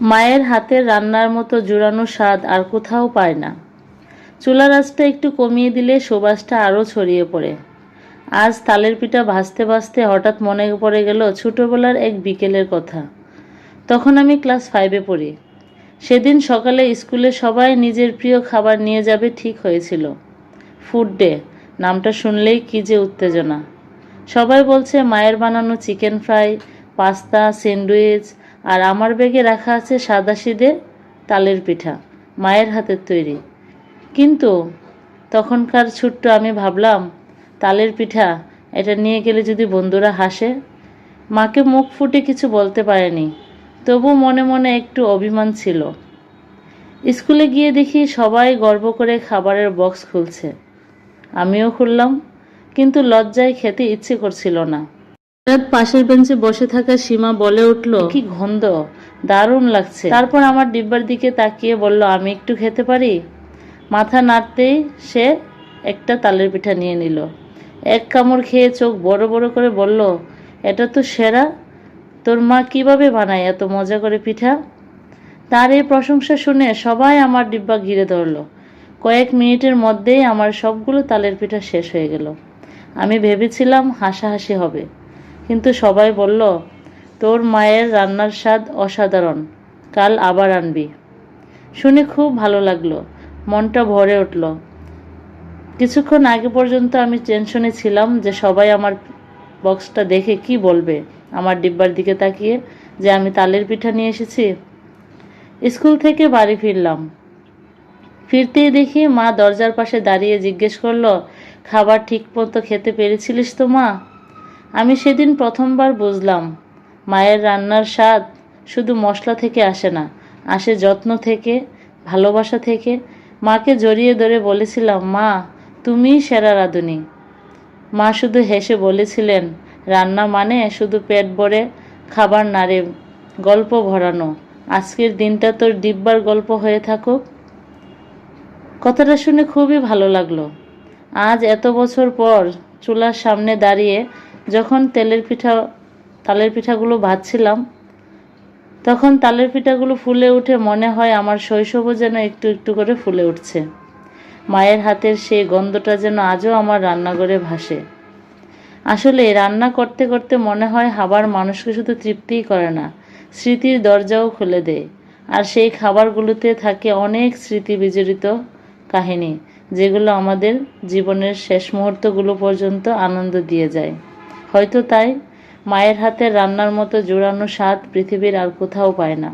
মায়ের হাতের রান্নার মতো জোরানো স্বাদ আর কোথাও পায় না। চুলার আঁচটা একটু কমিয়ে দিলে সুবাসটা আরও ছড়িয়ে পড়ে। আজ তালের পিঠা ভাজতে ভাজতে হঠাৎ মনে পড়ে গেল ছোটবেলার এক বিকেলের কথা। তখন আমি ক্লাস 5-এ পড়ি। সেদিন সকালে স্কুলে সবাই নিজের প্রিয় খাবার নিয়ে যাবে ঠিক হয়েছিল। ফুড ডে নামটা শুনলেই কী যে উত্তেজনা। সবাই বলছে মায়ের বানানো চিকেন ফ্রাই, পাস্তা, স্যান্ডউইচ, আর আমার ব্যাগে রাখা আছে সাদাসিধে তালের পিঠা, মায়ের হাতের তৈরি। কিন্তু তখনকার ছোট্ট আমি ভাবলাম, তালের পিঠা, এটা নিয়ে গেলে যদি বন্ধুরা হাসে। মাকে মুখ ফুটে কিছু বলতে পারেনি, তবু মনে মনে একটু অভিমান ছিল। স্কুলে গিয়ে দেখি সবাই গর্ব করে খাবারের বক্স খুলছে। আমিও খুললাম, কিন্তু লজ্জায় খেতে ইচ্ছে করছিল না। পাশের বেঞ্চে বসে থাকা সীমা বলে উঠল, কি গন্ধ, দারুণ লাগছে। তারপর আমার ডিব্বার দিকে তাকিয়ে বলল, আমি একটু খেতে পারি? মাথা নাড়তেই সে একটা তালের পিঠা নিয়ে নিল। এক কামড় খেয়ে চোখ বড় বড় করে বলল, এটা তো সেরা। তোর মা কিভাবে বানায় এত মজা করে পিঠা? তার এই প্রশংসা শুনে সবাই আমার ডিব্বা ঘিরে ধরল। কয়েক মিনিটের মধ্যেই আমার সবগুলো তালের পিঠা শেষ হয়ে গেল। আমি ভেবেছিলাম হাসাহাসি হবে, কিন্তু সবাই বলল, তোর মায়ের রান্নার স্বাদ অসাধারণ, কাল আবার আনবি। শুনে খুব ভালো লাগলো, মনটা ভরে উঠল। কিছুক্ষণ আগে পর্যন্ত আমি টেনশনে ছিলাম যে সবাই আমার বক্সটা দেখে কি বলবে, আমার ডিব্বার দিকে তাকিয়ে যে আমি তালের পিঠা নিয়ে এসেছি। স্কুল থেকে বাড়ি ফিরলাম। ফিরতেই দেখি মা দরজার পাশে দাঁড়িয়ে জিজ্ঞেস করলো, খাবার ঠিক মতো খেতে পেরেছিলিস তো মা? আমি সেদিন প্রথমবার বুঝলাম, মায়ের রান্নার স্বাদ শুধু মশলা থেকে আসে না, আসে যত্ন থেকে, ভালোবাসা থেকে। মাকে জড়িয়ে ধরে বলেছিলাম, মা তুমিই সেরা রাঁধুনি। মা শুধু হেসে বলেছিলেন, রান্না মানে শুধু পেট ভরে খাবার না রে, গল্প ভরানো। আজকের দিনটা তোর দিব্যার গল্প হয়ে থাকুক। কথাটা শুনে খুবই ভালো লাগলো। আজ এত বছর পর চুলার সামনে দাঁড়িয়ে যখন তালের পিঠাগুলো ভাজছিলাম, তখন তালের পিঠাগুলো ফুলে উঠে মনে হয় আমার শৈশবও যেন একটু একটু করে ফুলে উঠছে। মায়ের হাতের সেই গন্ধটা যেন আজও আমার রান্নাঘরে ভাসে। আসলে রান্না করতে করতে মনে হয় খাবার মানুষকে শুধু তৃপ্তিই করে না, স্মৃতির দরজাও খুলে দেয়। আর সেই খাবারগুলোতে থাকে অনেক স্মৃতি বিজড়িত কাহিনী, যেগুলো আমাদের জীবনের শেষ মুহূর্তগুলো পর্যন্ত আনন্দ দিয়ে যায়। হয়তো তাই মায়ের হাতের রান্নার মতো জোরানো স্বাদ পৃথিবীর আর কোথাও পায় না।